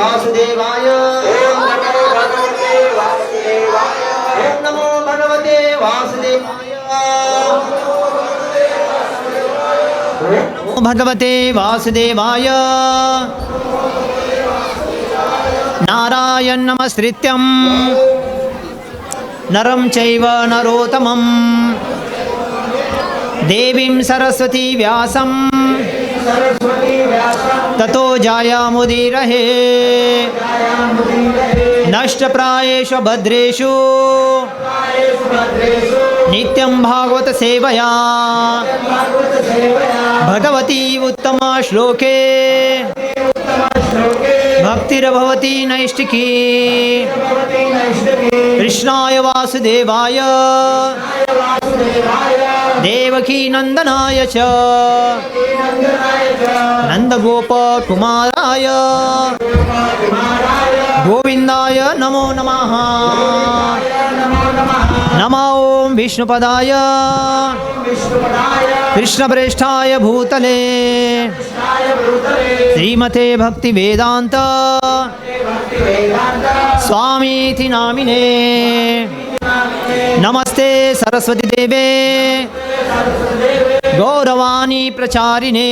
वासुदेवाय। ओम नमो भगवते वासुदेवाय। ओम भगवते वासुदेवाय। नारायण नमस्कृत्यं नरं चैव नरोत्तमं देवीं सरस्वती व्यासं ततो जायामुदीरये। नष्टप्रायेषु भद्रेषु नित्यं भागवत सेवया भगवती उत्तमा श्लोके भक्तिर्भवती नैष्टिकी। कृष्णाय वासुदेवाय देवकी नंदनाय च नंदगोपकुमाराय गोविंदाय नमो नमः। नमो ओं विष्णुपदाय कृष्णप्रेष्ठाय भूतले श्रीमते भक्ति वेदांत स्वामीति नामिने। नमस्ते सरस्वती देवे गौरवाणी प्रचारिणे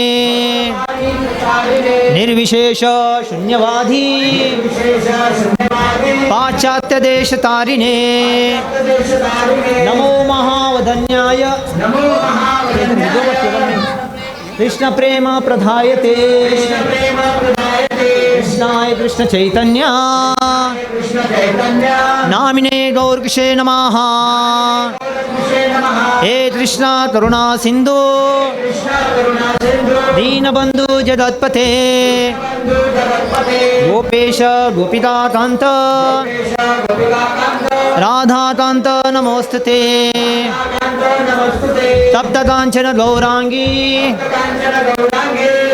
निर्विशेष शून्यवादी पाश्चात्य देश तारिणे। नमो महावदन्याय कृष्ण प्रेम प्रधायते कृष्णाय कृष्ण चैतन्य नामिने गौरकृष्णे नमः। हे कृष्णा करुणा सिंधु दीनबंधु जगत्पते गोपेश गोपिकांत राधाकांत नमोस्तुते। तप्त कांचन गौरांगी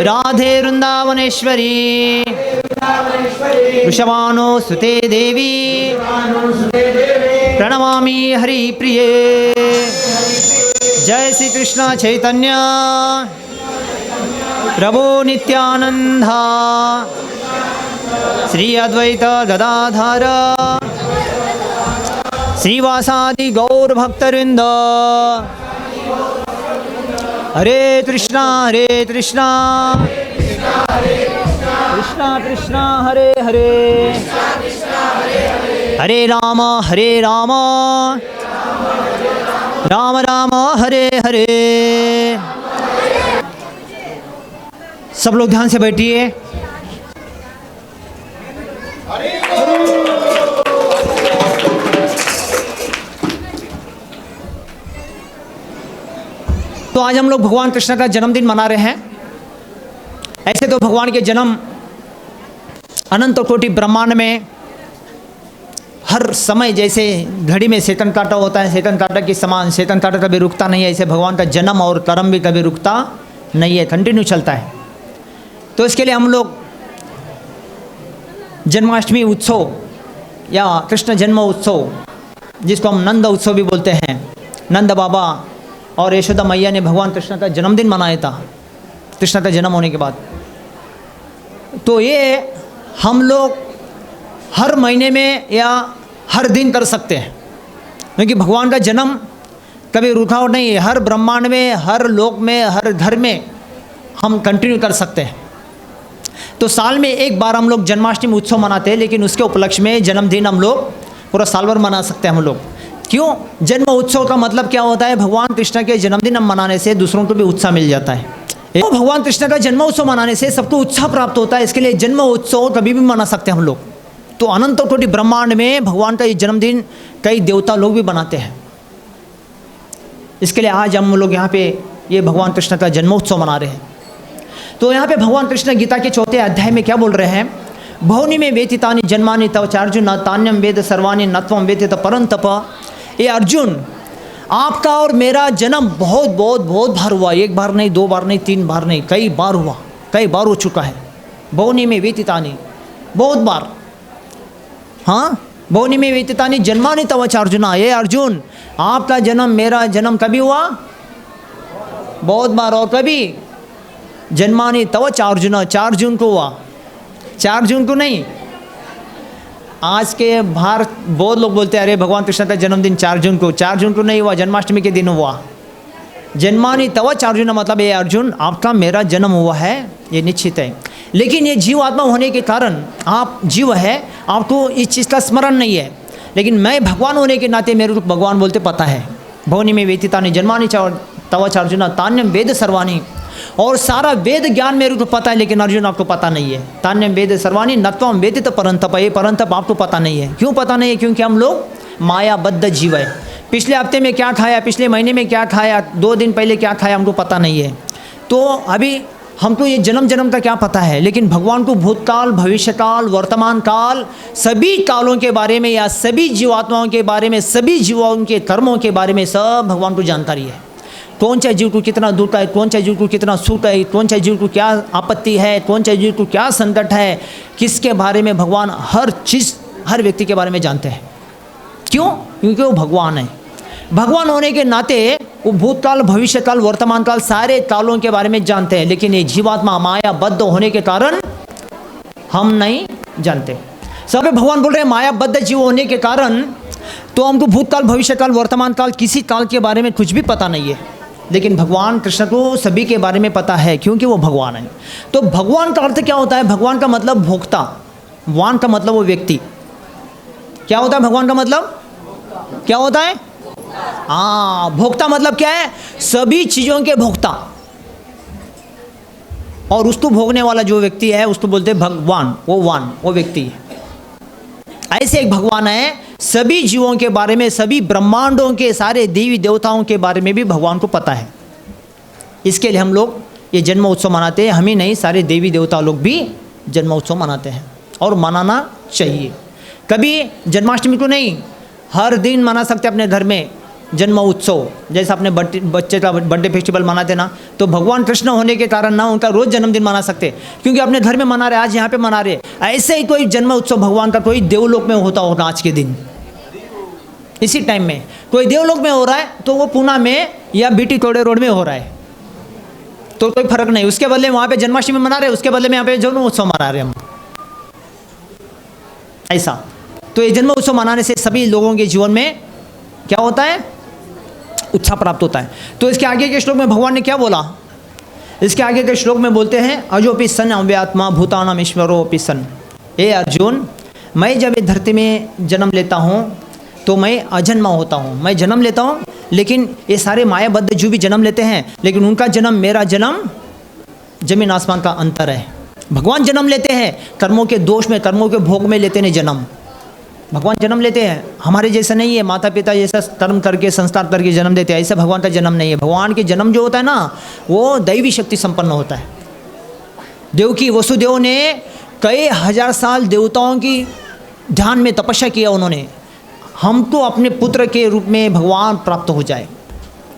राधे वृंदावनेश्वरी वृषभानो सुते देवी प्रणमामि हरिप्रिये। जय श्री कृष्ण चैतन्य प्रभु नित्यानंद श्री अद्वैत गदाधर श्रीवासादि गौर भक्तवृंद। हरे कृष्णा कृष्णा कृष्णा हरे हरे हरे राम राम राम हरे हरे। सब लोग ध्यान से बैठिए। तो आज हम लोग भगवान कृष्ण का जन्मदिन मना रहे हैं। ऐसे तो भगवान के जन्म अनंत कोटि ब्रह्मांड में हर समय जैसे घड़ी में सेकंड कांटा होता है, सेकंड कांटा के समान सेकंड कांटा कभी रुकता नहीं है, ऐसे भगवान का जन्म और कर्म भी कभी रुकता नहीं है, कंटिन्यू चलता है। तो इसके लिए हम लोग जन्माष्टमी उत्सव या कृष्ण जन्म उत्सव, जिसको हम नंद उत्सव भी बोलते हैं, नंद बाबा और यशोदा मैया ने भगवान कृष्ण का जन्मदिन मनाया था कृष्ण का जन्म होने के बाद। तो ये हम लोग हर महीने में या हर दिन कर सकते हैं, क्योंकि भगवान का जन्म कभी रुकावट नहीं है। हर ब्रह्मांड में, हर लोक में, हर घर में हम कंटिन्यू कर सकते हैं। तो साल में एक बार हम लोग जन्माष्टमी उत्सव मनाते हैं, लेकिन उसके उपलक्ष्य में जन्मदिन हम लोग पूरा साल भर मना सकते हैं हम लोग। क्यों? जन्म उत्सव का मतलब क्या होता है? भगवान कृष्ण के जन्मदिन हम मनाने से दूसरों को भी उत्साह मिल जाता है। तो भगवान कृष्ण का जन्म उत्सव मनाने से सबको उत्साह प्राप्त होता है। इसके लिए जन्म उत्सव कभी भी मना सकते हैं हम लोग। तो अनंत कोटि ब्रह्मांड में भगवान का ये जन्मदिन कई देवता लोग भी बनाते हैं। इसके लिए आज हम लोग यहाँ पे ये भगवान कृष्ण का जन्मोत्सव मना रहे हैं। तो यहाँ पे भगवान कृष्ण गीता के 4 अध्याय में क्या बोल रहे हैं? भवनी में वेतितानि जन्मानि तव चार्जुन तान्यम वेद सर्वाणि नत्वम वेदित परंतप। ये अर्जुन, आपका और मेरा जन्म बहुत बहुत बहुत बार हुआ। एक बार नहीं, 2 बार नहीं, 3 बार नहीं, कई बार हुआ, कई बार हो चुका है। भवनी में वेतितानि, बहुत बार। हाँ, भवनी में वेतितानि जन्मानि तव चार्जुना। ये अर्जुन, आपका जन्म मेरा जन्म कभी हुआ? बहुत बार। और कभी जन्मानि तव चार्जुना, 4 जून को हुआ। 4 जून को नहीं, आज के बाहर बहुत लोग बोलते हैं अरे भगवान कृष्ण का जन्मदिन 4 जून को, 4 जून को नहीं हुआ, जन्माष्टमी के दिन हुआ। जन्मानी तव 4 जून मतलब ये अर्जुन आपका मेरा जन्म हुआ है, ये निश्चित है। लेकिन ये जीव आत्मा होने के कारण आप जीव है, आपको इस चीज़ का स्मरण नहीं है। लेकिन मैं भगवान होने के नाते मेरे को भगवान बोलते पता है। भवनी में वेतितानी जन्मानी तव 4 जून तान्यम वेद सर्वाणी, और सारा वेद ज्ञान मेरे को पता है, लेकिन अर्जुन आपको पता नहीं है। तान्यम वेद सर्वाणी नत्वम वेदित परंतप, ये परंतप आपको पता नहीं है। क्यों पता नहीं है? क्योंकि हम लोग मायाबद्ध जीव है। पिछले हफ्ते में क्या खाया, पिछले महीने में क्या खाया, 2 दिन पहले क्या खाया, हमको पता नहीं है। तो अभी हमको ये जन्म का क्या पता है, लेकिन भगवान को भूतकाल, भविष्यकाल, वर्तमान काल, सभी कालों के बारे में या सभी जीवात्माओं के बारे में, सभी जीवों के कर्मों के बारे में सब भगवान को जानकारी है। कौन सा जीव को कितना दुख है, कौन सा जीव को कितना सुख है, कौन सा जीव को क्या आपत्ति है, कौन सा जीव को क्या संकट है, किसके बारे में भगवान हर चीज़, हर व्यक्ति के बारे में जानते हैं। क्यों? क्योंकि वो भगवान है। भगवान होने के नाते वो भूतकाल, भविष्यकाल, वर्तमान काल, सारे कालों के बारे में जानते हैं। लेकिन ये जीवात्मा मायाबद्ध होने के कारण हम नहीं जानते। सब भगवान बोल रहे हैं मायाबद्ध जीव होने के कारण तो हमको भूतकाल, भविष्यकाल, वर्तमान काल, किसी काल के बारे में कुछ भी पता नहीं है। लेकिन भगवान कृष्ण को सभी के बारे में पता है, क्योंकि वो भगवान है। तो भगवान का अर्थ क्या होता है? भगवान का मतलब भोक्ता, वान का मतलब वो व्यक्ति। क्या होता है भगवान का मतलब? क्या होता है? हाँ, भोक्ता मतलब क्या है? सभी चीजों के भोक्ता। और उसको भोगने वाला जो व्यक्ति है उसको बोलते हैं भगवान। वो व्यक्ति है। ऐसे एक भगवान है, सभी जीवों के बारे में, सभी ब्रह्मांडों के सारे देवी देवताओं के बारे में भी भगवान को पता है। इसके लिए हम लोग ये जन्म उत्सव मनाते हैं। हम ही नहीं, सारे देवी देवता लोग भी जन्म उत्सव मनाते हैं और मनाना चाहिए। कभी जन्माष्टमी को नहीं, हर दिन मना सकते अपने घर में जन्म उत्सव। जैसे अपने बच्चे का बर्थडे फेस्टिवल मनाते ना, तो भगवान कृष्ण होने के कारण ना उनका रोज़ जन्मदिन मना सकते, क्योंकि अपने घर में मना रहे, आज यहाँ पे मना रहे। ऐसे ही कोई जन्म उत्सव भगवान का कोई देवलोक में होता होगा आज के दिन, इसी टाइम में कोई देवलोक में हो रहा है, तो वो पूना में या बीटी तोड़े रोड में हो रहा है, तो कोई फर्क नहीं। उसके बदले वहाँ पे जन्माष्टमी मना रहे, उसके बदले में यहाँ पे जन्म उत्सव मना रहे हम, ऐसा। तो ये जन्म उत्सव मनाने से सभी लोगों के जीवन में क्या होता है? उत्साह प्राप्त होता है। तो इसके आगे के श्लोक में भगवान ने क्या बोला? इसके आगे के श्लोक में बोलते हैं अजोपि सन अव्यात्मा भूतानाम ईश्वरोपि सन। हे अर्जुन, मैं जब इस धरती में जन्म लेता हूँ तो मैं अजन्मा होता हूँ। मैं जन्म लेता हूँ, लेकिन ये सारे मायाबद्ध जो भी जन्म लेते हैं, लेकिन उनका जन्म, मेरा जन्म जमीन आसमान का अंतर है। भगवान जन्म लेते हैं कर्मों के दोष में, कर्मों के भोग में लेते हैं जन्म। भगवान जन्म लेते हैं, हमारे जैसा नहीं है माता पिता जैसा कर्म करके संस्कार करके जन्म देते हैं, ऐसा भगवान का जन्म नहीं है। भगवान के जन्म जो होता है ना, वो दैवी शक्ति संपन्न होता है। देवकी वसुदेव ने कई हजार साल देवताओं की ध्यान में तपस्या किया उन्होंने, हमको अपने पुत्र के रूप में भगवान प्राप्त हो जाए।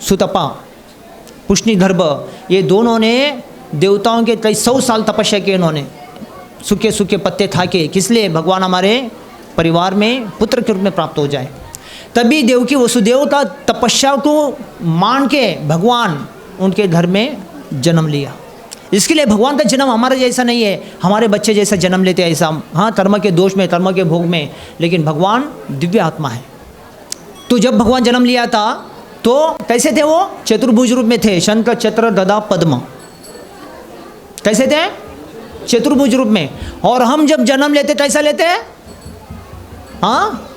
सुतपा, पुष्णि गर्भ, ये दोनों ने देवताओं के कई 100 साल तपस्या की उन्होंने, सूखे सूखे पत्ते खा के। किस लिए? भगवान हमारे परिवार में पुत्र के रूप में प्राप्त हो जाए। तभी देवकी वसुदेव का तपस्या को मान के भगवान उनके घर में जन्म लिया। इसके लिए भगवान का जन्म हमारे जैसा नहीं है, हमारे बच्चे जैसा जन्म लेते हैं ऐसा, हाँ कर्म के दोष में, कर्म के भोग में, लेकिन भगवान दिव्य आत्मा है। तो जब भगवान जन्म लिया था तो कैसे थे? वो चतुर्भुज रूप में थे, शंख चक्र गदा पद्म। कैसे थे? चतुर्भुज रूप में। और हम जब जन्म लेते कैसा लेते हैं? हाँ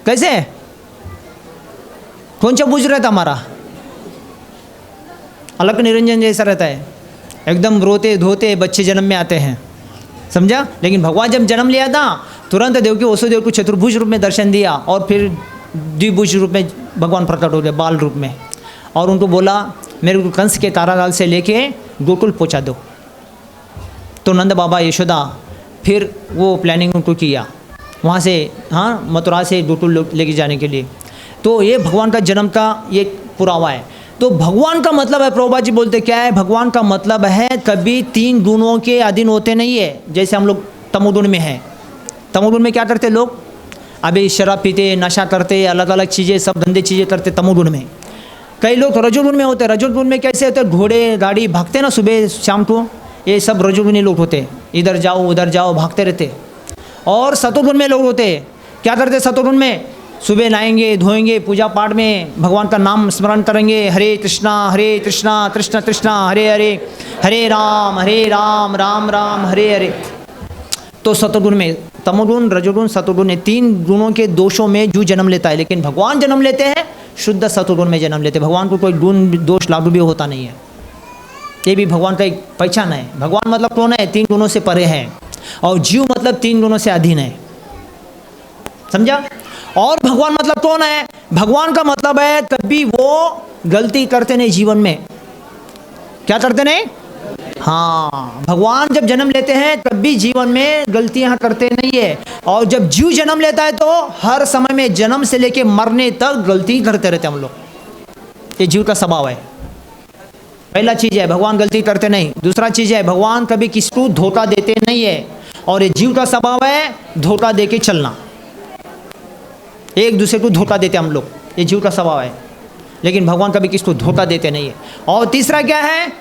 कैसे? कौन सा भुज रहता हमारा? अलग निरंजन जैसा रहता है, एकदम रोते धोते बच्चे जन्म में आते हैं, समझा? लेकिन भगवान जब जन्म लिया था तुरंत देवकी वसुदेव को चतुर्भुज रूप में दर्शन दिया, और फिर द्विभुज रूप में भगवान प्रकट हो गए, बाल रूप में। और उनको बोला मेरे को कंस के कारागार से लेके गोकुल पहुंचा दो। तो नंद बाबा यशोदा फिर वो प्लानिंग उनको किया वहाँ से, हाँ मथुरा से गोकुल लेके जाने के लिए। तो ये भगवान का जन्म का ये पुरावा है। तो भगवान का मतलब है, प्रभुपाद जी बोलते क्या है? भगवान का मतलब है कभी 3 गुणों के अधीन होते नहीं है। जैसे हम लोग तमोगुण में हैं, तमोगुण में क्या करते लोग? अभी शराब पीते, नशा करते, अलग अलग चीज़ें, सब धंधे चीज़ें करते तमोगुण में। कई लोग रजोगुण में होते हैं। रजोगुण में कैसे होते हैं? घोड़े गाड़ी भागते ना सुबह शाम को, ये सब रजोगुणी लोग होते हैं, इधर जाओ उधर जाओ भागते रहते। और सतोगुण में लोग होते हैं, क्या करते हैं सतोगुण में? सुबह नहाएंगे, धोएंगे, पूजा पाठ में भगवान का नाम स्मरण करेंगे, हरे कृष्णा कृष्ण कृष्णा हरे हरे, हरे राम राम राम हरे हरे। तो सतोगुण में, तमोगुण, रजोगुण, सतोगुण, 3 गुणों के दोषों में जो जन्म लेता है। लेकिन भगवान जन्म लेते हैं शुद्ध सतोगुण में जन्म लेते हैं। भगवान को कोई गुण दोष लागू भी होता नहीं है। ये भी भगवान का एक पहचान है। भगवान मतलब कौन है? 3 गुणों से परे है, और जीव मतलब 3 गुणों से अधीन है। समझा? और भगवान मतलब कौन है? भगवान का मतलब है कभी वो गलती करते नहीं जीवन में। क्या करते नहीं? हाँ, भगवान जब जन्म लेते हैं तब भी जीवन में गलतियां करते नहीं है। और जब जीव जन्म लेता है तो हर समय में, जन्म से लेके मरने तक गलती करते रहते हैं हम लोग। ये जीव का स्वभाव है। पहला चीज है भगवान गलती करते नहीं। दूसरा चीज है भगवान कभी किसी को धोखा देते नहीं है। और ये जीव का स्वभाव है धोखा दे के चलना, एक दूसरे को धोखा देते हम लोग, ये जीव का स्वभाव है। लेकिन भगवान कभी किसी को धोखा देते नहीं है। और तीसरा क्या है?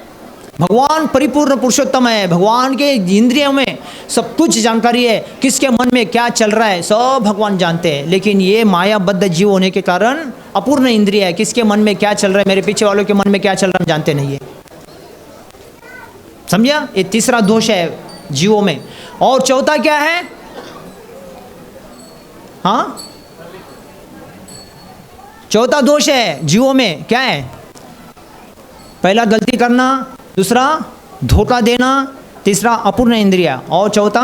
भगवान परिपूर्ण पुरुषोत्तम है। भगवान के इंद्रियों में सब कुछ जानकारी है, किसके मन में क्या चल रहा है सब भगवान जानते हैं। लेकिन ये मायाबद्ध जीव होने के कारण अपूर्ण इंद्रिय है, किसके मन में क्या चल रहा है, मेरे पीछे वालों के मन में क्या चल रहा है हम जानते नहीं है। समझा? ये तीसरा दोष है जीवों में। और चौथा क्या है? हाँ, चौथा दोष है जीवों में, क्या है? पहला गलती करना, दूसरा धोखा देना, तीसरा अपूर्ण इंद्रिया, और चौथा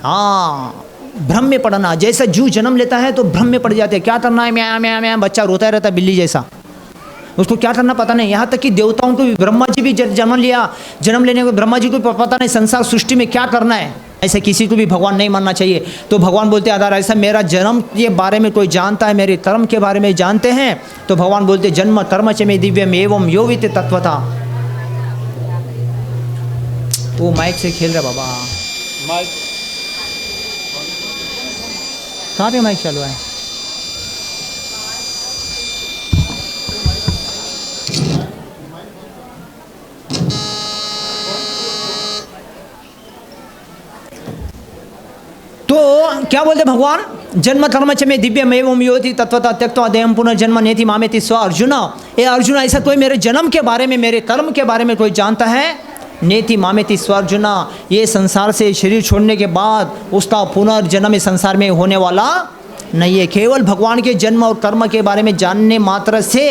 हाँ भ्रम में पड़ना। जैसा जीव जन्म लेता है तो भ्रम में पड़ जाते हैं, क्या करना है, म्या म्या म्या, बच्चा रोता रहता है बिल्ली जैसा, उसको क्या करना पता नहीं। यहाँ तक कि देवताओं को भी, ब्रह्मा जी भी जन्म लिया, जन्म लेने को ब्रह्मा जी को पता नहीं संसार सृष्टि में क्या करना है। ऐसे किसी को भी भगवान नहीं मानना चाहिए। तो भगवान बोलते हैं आधार ऐसा मेरा जन्म के बारे में कोई जानता है, मेरे कर्म के बारे में जानते हैं, तो भगवान बोलते जन्म कर्म च मे दिव्यम एवं यो वित्त तत्वता। वो माइक से खेल रहा बाबा, माइक कहाँ पे माइक चालू है? तो क्या बोलते भगवान? जन्म कर्म च मे दिव्यम एवं योति तत्वता त्यक्त्वा देहं पुनर्जन्म नेति मामेति स्व। अर्जुन, ए अर्जुन, ऐसा कोई मेरे जन्म के बारे में, मेरे कर्म के बारे में कोई जानता है? नेति मामेति स्व अर्जुन, ये संसार से शरीर छोड़ने के बाद उसका पुनर्जन्म इस संसार में होने वाला नहीं है। केवल भगवान के जन्म और कर्म के बारे में जानने मात्र से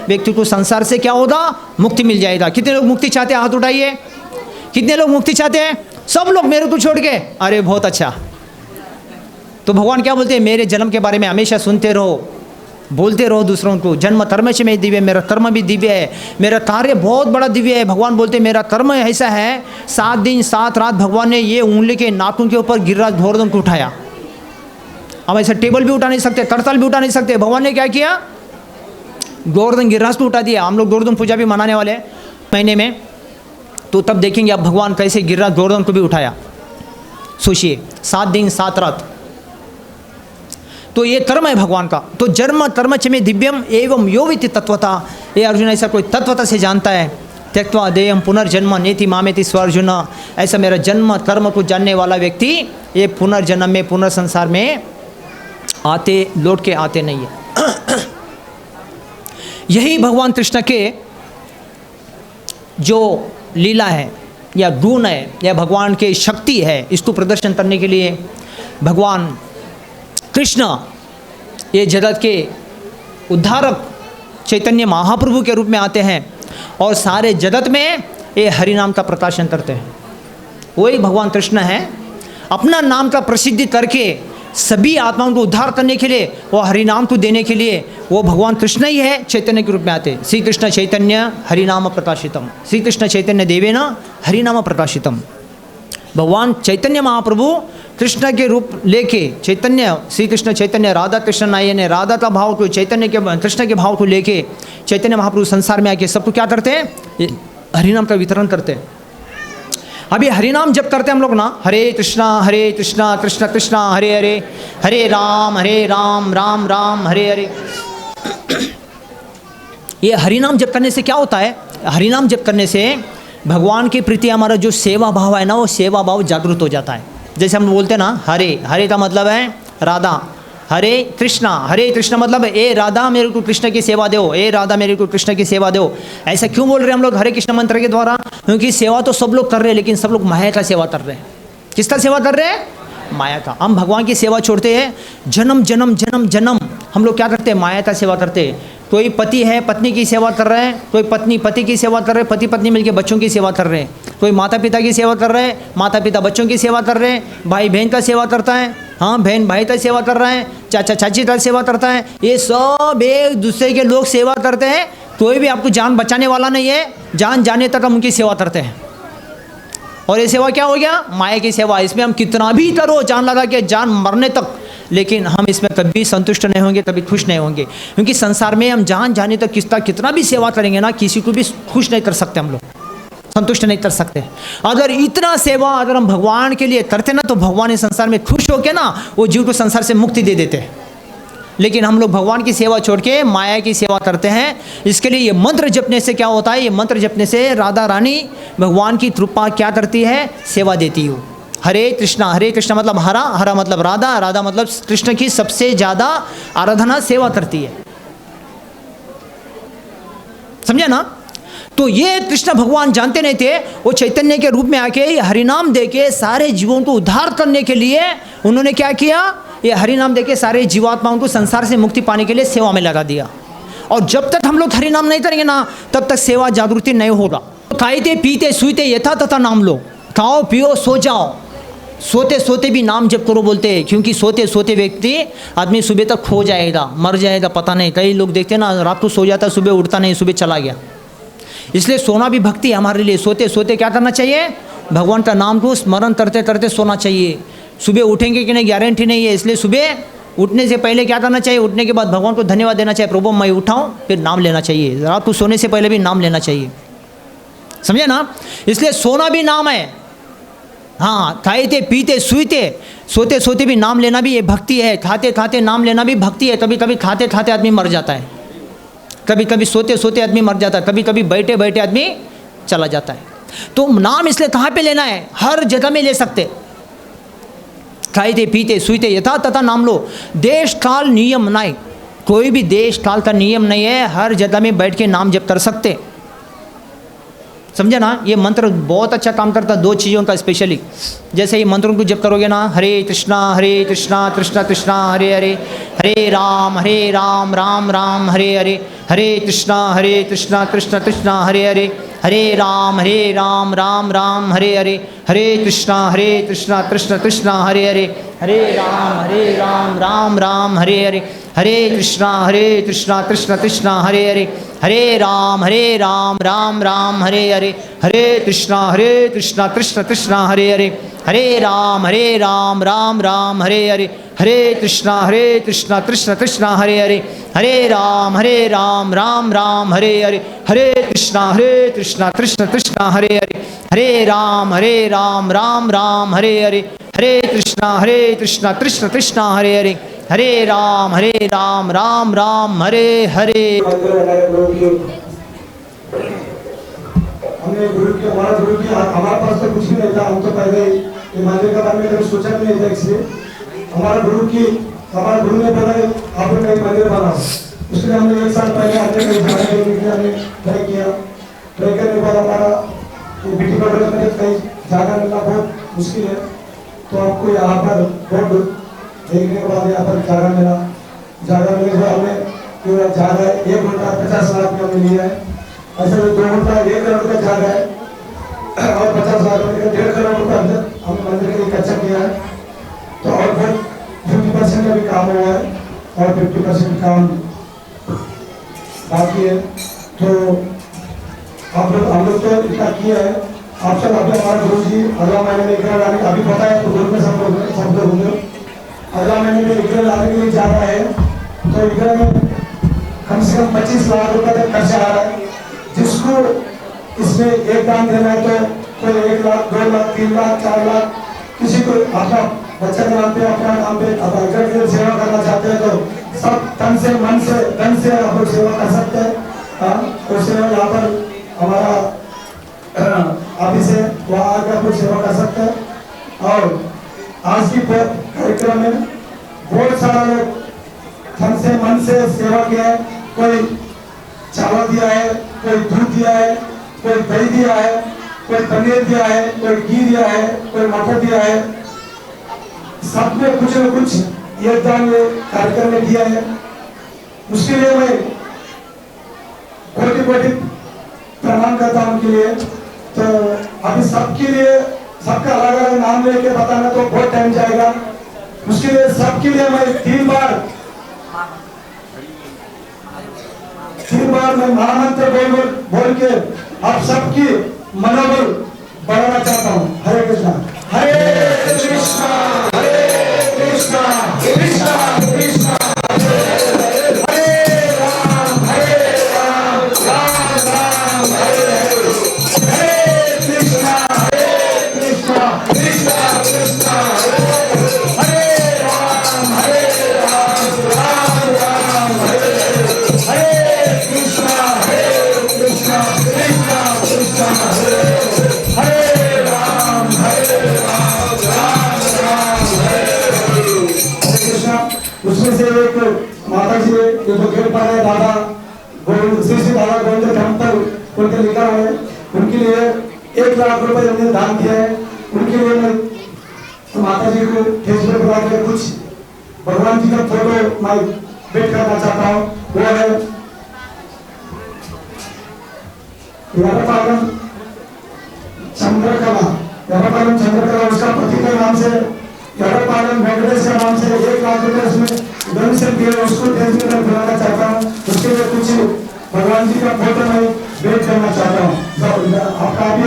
व्यक्ति को संसार से क्या होगा? मुक्ति मिल जाएगा। कितने लोग मुक्ति चाहते हैं? हाथ उठाइए। कितने लोग मुक्ति चाहते हैं? सब लोग, मेरे को छोड़ के। अरे बहुत अच्छा। तो भगवान क्या बोलते हैं? मेरे जन्म के बारे में हमेशा सुनते रहो, बोलते रहो दूसरों को। जन्म कर्म से मैं दिव्य, मेरा कर्म भी दिव्य है, मेरा कार्य बहुत बड़ा दिव्य है। भगवान बोलते हैं मेरा कर्म ऐसा है, 7 दिन 7 रात भगवान ने ये उंगली के नाखून के ऊपर गिरिराज गोवर्धन को उठाया। हम ऐसा टेबल भी उठा नहीं सकते, करताल भी उठा नहीं सकते। भगवान ने क्या किया? गोवर्धन गिरिराज को उठा दिया। हम लोग गोवर्धन पूजा भी मनाने वाले महीने में, तो तब देखेंगे आप भगवान कैसे गिरिराज गोवर्धन को भी उठाया। सोचिए, 7 दिन 7 रात। तो ये कर्म है भगवान का। तो जन्म कर्म च मे दिव्यम एवं यो वित्त तत्वता, ये अर्जुन ऐसा कोई तत्वता से जानता है। त्यक्त्वा देहं पुनर्जन्म नेति मामेति स्व अर्जुन, ऐसा मेरा जन्म कर्म को जानने वाला व्यक्ति ये पुनर्जन्म में, पुनर्संसार में आते लौट के आते नहीं है। यही भगवान कृष्ण के जो लीला है या गुण है या भगवान के शक्ति है, इसको प्रदर्शन करने के लिए भगवान कृष्ण ये जगत के उद्धारक चैतन्य महाप्रभु के रूप में आते हैं और सारे जगत में ये हरि नाम का प्रकाशन करते हैं। वही भगवान कृष्ण है। अपना नाम का प्रसिद्धि करके सभी आत्माओं को उद्धार करने के लिए, वो हरि नाम को देने के लिए वो भगवान कृष्ण ही है, चैतन्य के रूप में आते। श्री कृष्ण चैतन्य हरिनाम प्रकाशितम, श्री कृष्ण चैतन्य देवेन हरिनाम प्रकाशितम। भगवान चैतन्य महाप्रभु कृष्ण के रूप लेके, चैतन्य श्री कृष्ण चैतन्य राधा कृष्ण नाय ने राधा का भाव को, चैतन्य के कृष्ण के भाव को लेके चैतन्य महाप्रभु संसार में आके सबको क्या करते हैं? हरिनाम का वितरण करते हैं। अभी हरिनाम जब करते हैं हम लोग ना, हरे कृष्णा कृष्ण कृष्ण हरे हरे, हरे राम राम राम हरे हरे। ये हरिनाम जप करने से क्या होता है? हरिनाम जप करने से भगवान के प्रति हमारा जो सेवा भाव है ना, वो सेवा भाव जागृत हो जाता है। जैसे हम बोलते हैं ना, हरे हरे का मतलब है राधा, हरे कृष्णा मतलब ए राधा मेरे को कृष्ण की सेवा दो, ए राधा मेरे को कृष्ण की सेवा दो। ऐसा क्यों बोल रहे हैं हम लोग हरे कृष्ण मंत्र के द्वारा? क्योंकि सेवा तो सब लोग कर रहे हैं, लेकिन सब लोग माया का सेवा कर रहे हैं। किसका सेवा कर रहे हैं? माया का। हम भगवान की सेवा छोड़ते हैं, जन्म जन्म जन्म जन्म हम लोग क्या करते हैं? माया का सेवा करते हैं। कोई पति है पत्नी की सेवा कर रहे हैं, कोई पत्नी पति की सेवा कर रहे हैं, पति पत्नी मिलकर बच्चों की सेवा कर रहे हैं, कोई माता पिता की सेवा कर रहे हैं, माता पिता बच्चों की सेवा कर रहे हैं, भाई बहन का सेवा करता है, हाँ बहन भाई का सेवा कर रहा है, चाचा चाची का सेवा करता है। ये सब एक दूसरे के लोग सेवा करते हैं, कोई भी आपको जान बचाने वाला नहीं है, जान जाने तक हम उनकी सेवा करते हैं। और ये सेवा क्या हो गया? माया की सेवा। इसमें हम कितना भी करो, जान लगा के जान मरने तक, लेकिन हम इसमें कभी संतुष्ट नहीं होंगे, कभी खुश नहीं होंगे। क्योंकि संसार में हम जान जाने तक कितना भी सेवा करेंगे ना, किसी को भी खुश नहीं कर सकते, हम लोग संतुष्ट नहीं कर सकते। अगर इतना सेवा अगर हम भगवान के लिए करते ना, तो भगवान इस संसार में खुश होकर ना वो जीव को संसार से मुक्ति दे देते हैं। लेकिन हम लोग भगवान की सेवा छोड़ के माया की सेवा करते हैं। इसके लिए ये मंत्र जपने से क्या होता है? ये मंत्र जपने से राधा रानी भगवान की कृपा क्या करती है? सेवा देती हो। हरे कृष्णा मतलब हरा, हरा मतलब राधा, राधा मतलब कृष्ण की सबसे ज़्यादा आराधना सेवा करती है। समझे ना? तो ये कृष्ण भगवान जानते नहीं थे, वो चैतन्य के रूप में आके ये हरिनाम देके सारे जीवों को उद्धार करने के लिए उन्होंने क्या किया? ये हरिनाम देके सारे जीवात्माओं को संसार से मुक्ति पाने के लिए सेवा में लगा दिया। और जब तक हम लोग हरिनाम नहीं करेंगे ना, तब तक सेवा जागृति नहीं होगा। खाते पीते सूते यथा तथा नाम लो, खाओ पियो सो जाओ, सोते सोते भी नाम जप करो बोलते हैं। क्योंकि सोते सोते व्यक्ति आदमी सुबह तक खो जाएगा, मर जाएगा, पता नहीं। कई लोग देखते हैं ना, रात को सो जाता, सुबह उठता नहीं, सुबह चला गया। इसलिए सोना भी भक्ति है हमारे लिए। सोते सोते क्या करना चाहिए? भगवान का नाम को स्मरण करते करते सोना चाहिए। सुबह उठेंगे कि नहीं गारंटी नहीं है, इसलिए सुबह उठने से पहले क्या करना चाहिए? उठने के बाद भगवान को धन्यवाद देना चाहिए, प्रभु मैं उठाऊं, फिर नाम लेना चाहिए। रात को सोने से पहले भी नाम लेना चाहिए, समझे ना? इसलिए सोना भी नाम है। हाँ, खाते पीते सूते सोते सोते भी नाम लेना भी ये भक्ति है। खाते खाते नाम लेना भी भक्ति है। कभी कभी खाते खाते आदमी मर जाता है, कभी कभी सोते सोते आदमी मर जाता है, कभी कभी बैठे बैठे आदमी चला जाता है। तो नाम इसलिए कहाँ पे लेना है? हर जगह में ले सकते। खाते पीते सूते यथा तथा नाम लो। देश काल नियम नहीं, कोई भी देश काल का नियम नहीं है, हर जगह में बैठ के नाम जप कर सकते। समझे ना? ये मंत्र बहुत अच्छा काम करता है दो चीज़ों का स्पेशली। जैसे ये मंत्रों को जप करोगे ना, हरे कृष्णा कृष्णा कृष्णा हरे हरे, हरे राम राम राम हरे हरे, हरे कृष्णा कृष्णा कृष्णा हरे हरे, हरे राम राम राम हरे हरे, हरे कृष्णा कृष्णा कृष्णा हरे हरे, हरे राम राम राम हरे हरे, हरे कृष्णा कृष्णा कृष्णा हरे हरे, हरे राम राम राम हरे हरे, हरे कृष्णा कृष्णा हरे हरे, हरे राम राम राम हरे हरे, हरे कृष्णा कृष्णा हरे हरे, हरे राम राम राम हरे हरे, हरे कृष्णा कृष्णा हरे हरे, हरे राम राम राम हरे हरे, हरे कृष्णा कृष्णा हरे हरे, हरे राम राम राम हरे हरे। हमने गुरु की हमारे पास तो कुछ भी नहीं था। हम तो पहले ये मंदिर के बारे में कभी सोचा भी नहीं था। इसलिए हमारे गुरु ने बोला आप लोग एक मंदिर बनाओ। उसके लिए हमने एक साल पहले आते हमने तय किया। तय करने के बाद हमारा बीटी प्रोग्राम में कहीं जगह मिलना बहुत मुश्किल है, तो आपको यहाँ पर बोर्ड देखने के बाद यहाँ पर जगह मिला। जगह मिलने के बाद हमने पूरा जगह 1 घंटा 50 लाख में हमने लिया है। ऐसे में 2 घंटा 1 करोड़ का जगह है और 50 लाख रुपये का 1.5 करोड़ रुपये अंदर हमने मंदिर के लिए कच्चा किया है। तो और फिर 50% का भी काम हुआ है और 50% काम बाकी है। तो हम लोग तो इतना किया है। आप सब अभी हमारे गुरु जी अगला महीने में इकरा लाने अभी पता है तो गुरु में सब लोग होंगे। अगला महीने में इकरा लाने के लिए जा रहा है, तो इकरा में कम से कम 25 लाख रुपए तक खर्चा आ रहा है। जिसको इसमें एक दान देना है तो कोई 1 लाख 2 लाख 3 लाख 4 लाख, किसी को अपना बच्चा के नाम पे अपना नाम पे अगर सेवा करना चाहते हैं तो सब तन से मन से धन से आप लोग सेवा कर सकते हैं। तो सेवा यहाँ पर हमारा अभी से वहाँ आकर अपनी सेवा कर सकते हैं। और आज की कार्यक्रम में बहुत सारा लोग तन से मन से सेवा किया है। कोई चावल दिया है, कोई दूध दिया है, कोई दही दिया है, कोई पनीर दिया है, कोई घी दिया है, कोई मटर दिया है। सब में कुछ न कुछ योगदान ये कार्यक्रम में दिया है। उसके लिए मैं कोटि कोटि प्रणाम करता हूँ उनके लिए। तो अभी सबके लिए सबका अलग अलग नाम लेके बताना तो बहुत टाइम जाएगा। उसके लिए सबके लिए मैं तीन बार मैं महामंत्र बोल के आप सबकी मनोबल बढ़ाना चाहता हूँ। हरे कृष्णा हरे कृष्णा हरे कृष्णा कृष्णा कृष्णा हरे राम राम राम हरे हरे कृष्णा कृष्णा कृष्णा हरे राम राम राम हरे हरे कृष्णा कृष्णा कृष्णा हरे राम राम राम हरे कृष्णा। उसमें से एक माता जी ये जो गिर पा रहे दादा श्री दादा गोविंद टेम्पल उनके लिखा है, उनके लिए 1 लाख रुपए हमने दान किया है। उनके लिए मैं माता जी को फेसबुक बना के कुछ भगवान जी का फोटो मैं भेंट करना चाहता हूँ। वो है यरपालम चंद्रकला उसका पति के नाम से यरपालम वेंकटेश के नाम से 1 लाख रुपए उसमें डोनेशन दिए। उसको फेसबुक में बुलाना चाहता हूँ। उसके लिए कुछ भगवान जी का फोटो मैं भेंट करना चाहता हूँ। आपका भी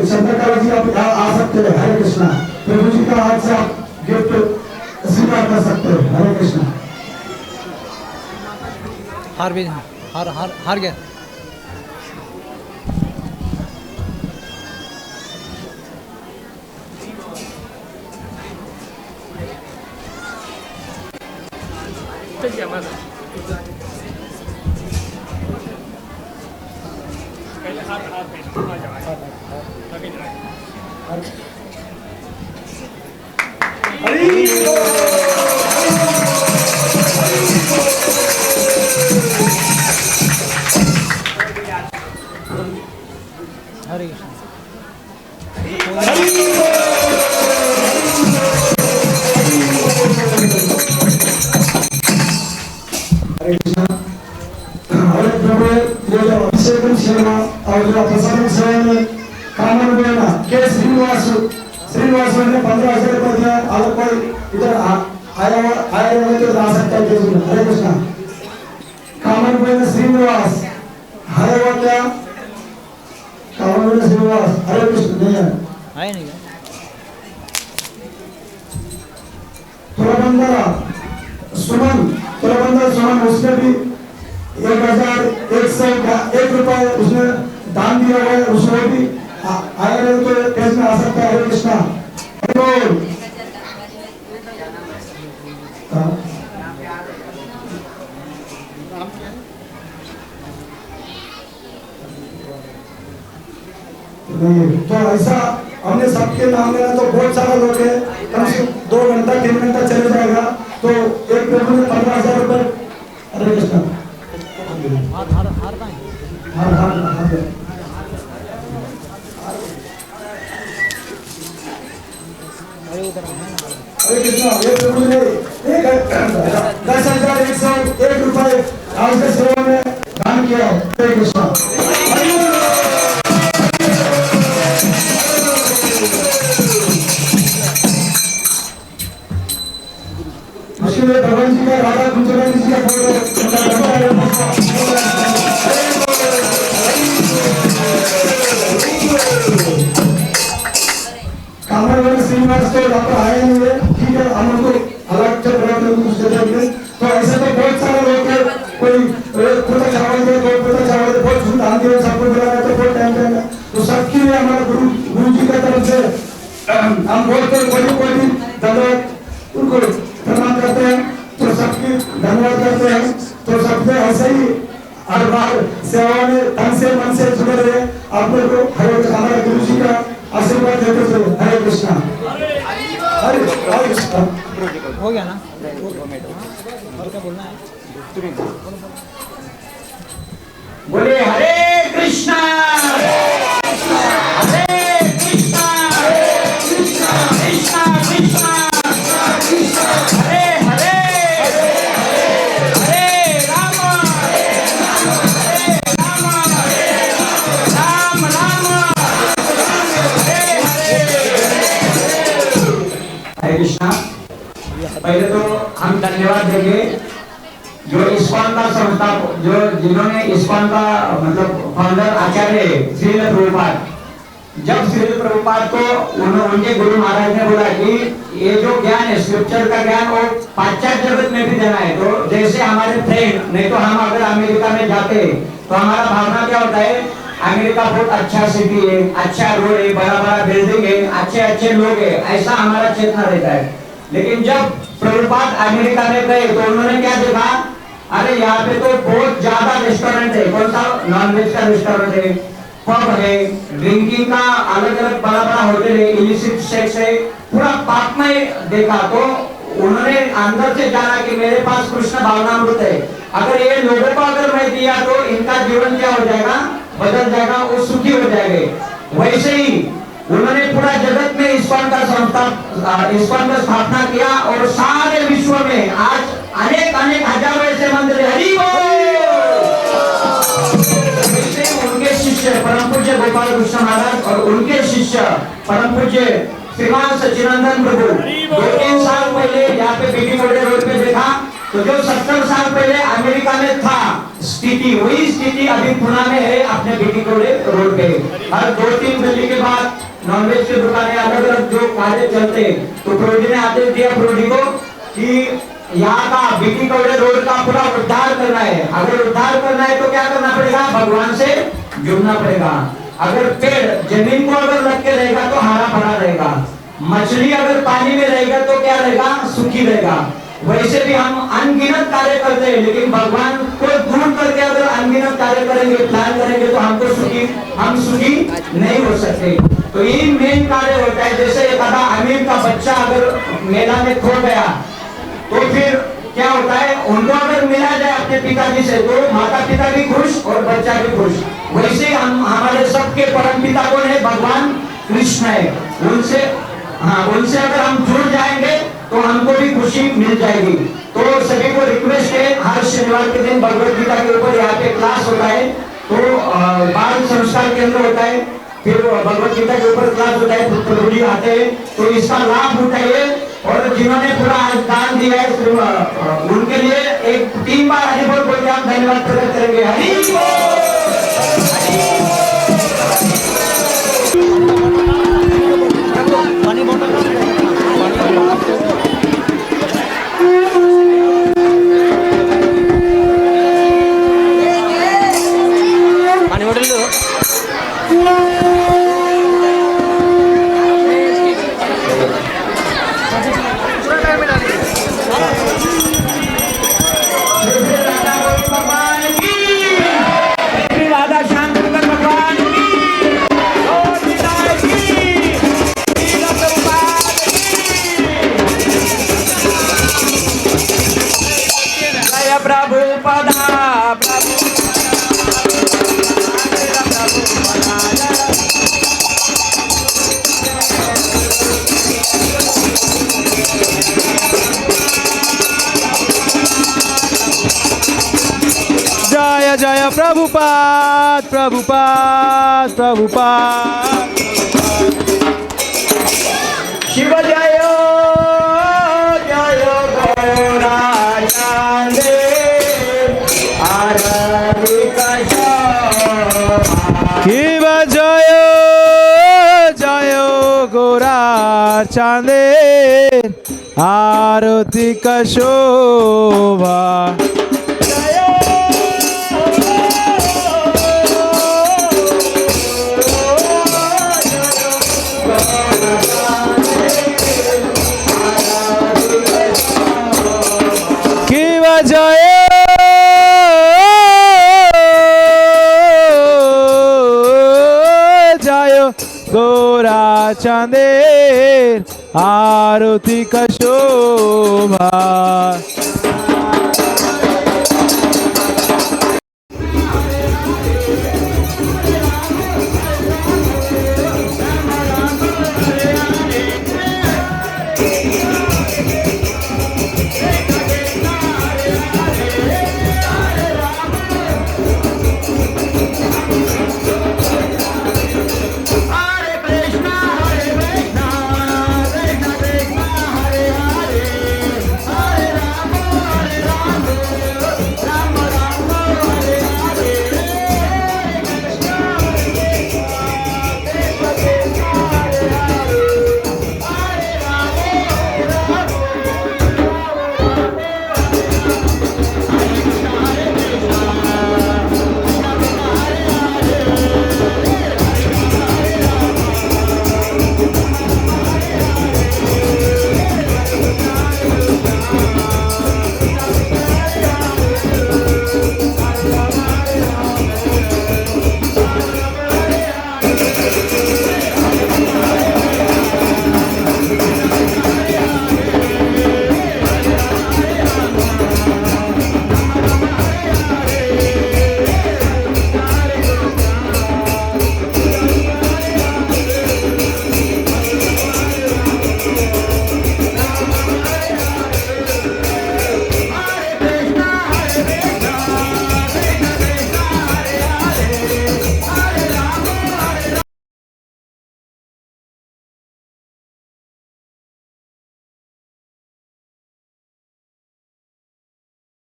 चंद्रकला जी आप यहाँ आ सकते हैं। हरे कृष्णा। प्रभु जी का हाथ से आप गिफ्ट स्वीकार कर सकते हैं। हरे कृष्णा। हार गया। हरे कृष्ण। हरे प्रभु ये जो अभिषेक सेवा और जो प्रसाद सेवा में कामन बेना के श्रीनिवास ने 15,000 रुपये दिया। अगर कोई इधर आया हुआ तो ला सकता है। हरे कृष्णा। कामन बेना श्रीनिवास हरे वो क्या कामन बेना श्रीनिवास हरे कृष्ण नहीं है आए नहीं तुलबंदर सुमन उसने भी 1,101 रुपए उसने दान दिया है। उसने भी आया नहीं तो पेज में आ सकता है। हरे कृष्णा। तो ऐसा हमने सबके नाम लेना तो बहुत सारा लोग है। कम से 2 घंटा 3 घंटा चले जाएगा। तो एक प्रभु ने 15,000 रुपए। हरे कृष्णा। हरे कृष्णा। एक प्रभु ने 10,101 रुपए आज के सेवा में दान किया। हरे कृष्णा। इसलिए भगवान जी का राधा कुंजन जी का कामन श्रीनिवास तो डॉक्टर आए नहीं है। ठीक है हम उनको अलग से कुछ दे देंगे। तो ऐसे तो बहुत सारे लोग हैं। कोई पूरा चावल दे कोई पूरा चावल दे बहुत सुन दान दिए सबको बुलाना तो बहुत टाइम जाएगा। तो सबके लिए हमारे गुरु जी की तरफ से हम बहुत कोटि धन्यवाद उनको प्रणाम करते हैं। तो सबकी धन्यवाद करते हैं। तो सबसे ऐसे ही हर बार सेवा में तन से मन से जुड़े रहे। आप लोग को हमारे गुरु जी का आशीर्वाद देते हुए हरे कृष्णा। हरे कृष्णा। हो गया ना? और क्या बोलना है? बोले हरे कृष्णा हरे कृष्णा कृष्णा कृष्णा हरे हरे हरे राम राम राम हरे कृष्णा। पहले तो हम धन्यवाद देंगे जो इस्कॉन का संस्थापक जो जिन्होंने इस्कॉन का मतलब फाउंडर आचार्य श्रील प्रभुपाद, जब श्रील प्रभुपाद को उनके गुरु महाराज ने बोला कि ये जो ज्ञान है स्क्रिप्चर का ज्ञान वो पाश्चात्य जगत में भी देना है, तो जैसे हमारे फ्रेंड नहीं तो हम अगर अमेरिका में जाते तो हमारा भावना क्या होता है, अमेरिका बहुत अच्छा सिटी है, अच्छा रोड है, बड़ा बड़ा बिल्डिंग है, अच्छे अच्छे लोग है, ऐसा हमारा चेतना रहता है। लेकिन जब प्रभुपाद अमेरिका में गए तो उन्होंने क्या देखा, अरे यहाँ पे तो बहुत ज्यादा रेस्टोरेंट है, कौन सा नॉनवेज का रेस्टोरेंट है, पब है, ड्रिंकिंग का अलग अलग बड़ा बड़ा होटल है, इलिसिट सेक्स है, पूरा पाप में देखा। तो उन्होंने अंदर से जाना कि मेरे पास कृष्ण भावनामृत है, अगर ये लोगों को अगर मैं दिया तो इनका जीवन क्या हो जाएगा, बदल जाएगा, वो सुखी हो जाएंगे। वैसे ही उन्होंने पूरा जगत में इस्कॉन का स्थापना किया और सारे विश्व में आज अनेक अनेक हजारों ऐसे मंदिर हरि उनके शिष्य परम पूज्य गोपाल कृष्ण महाराज और उनके शिष्य परम पूज्य श्रीमान सच्चिदानंद प्रभु 2-3 साल पहले यहाँ पे बीटी मोड़े रोड पे देखा तो जो 70 साल पहले अमेरिका में था स्थिति, वही स्थिति अभी पुणे में है अपने बीटी मोड़े रोड पे। हर 2-3 गली के बाद नॉनवेज की दुकानें अलग अलग जो कार्य चलते, तो प्रोडी ने आदेश दिया प्रोडी को कि यहाँ का बीटी कौड़े रोड का पूरा उद्धार करना है। अगर उद्धार करना है तो क्या करना पड़ेगा, भगवान से जुड़ना पड़ेगा। अगर पेड़ जमीन को अगर लग के रहेगा तो हरा भरा रहेगा, मछली अगर पानी में रहेगा तो क्या रहेगा, सुखी रहेगा। वैसे भी हम अनगिनत कार्य करते हैं, लेकिन भगवान को दूर करके अगर अनगिनत कार्य करेंगे, प्लान करेंगे तो हमको हम सुखी नहीं हो सकते। तो ये मेन कार्य होता है। जैसे एक आधा अमीर का बच्चा अगर मेला में खो गया तो फिर क्या होता है, उनको अगर मिला जाए अपने पिताजी से तो माता पिता भी खुश और बच्चा भी खुश। वैसे हम हमारे सबके परम पिता कौन है, भगवान कृष्ण है। उनसे अगर हम जुड़ जाएंगे तो हमको भी खुशी मिल जाएगी। तो सभी को रिक्वेस्ट है, हर शनिवार के दिन भगवत गीता के ऊपर यहाँ पे क्लास होता है, तो बाल संस्कार केंद्र होता है, फिर भगवत गीता के ऊपर क्लास होता है, प्रभु जी आते हैं, तो इसका लाभ उठाइए। और जिन्होंने पूरा दान दिया है उनके लिए एक 3 बार हरि बोल बोल के हम धन्यवाद प्रकट करेंगे। हरि पानी बोतल जय प्रभुपाद प्रभुपाद प्रभुपाद शिव जय जय गौरा चांदे आरती शिव जय जय गोरा चांदे आरती का शोभा। जय चांदेर आरती का शोभा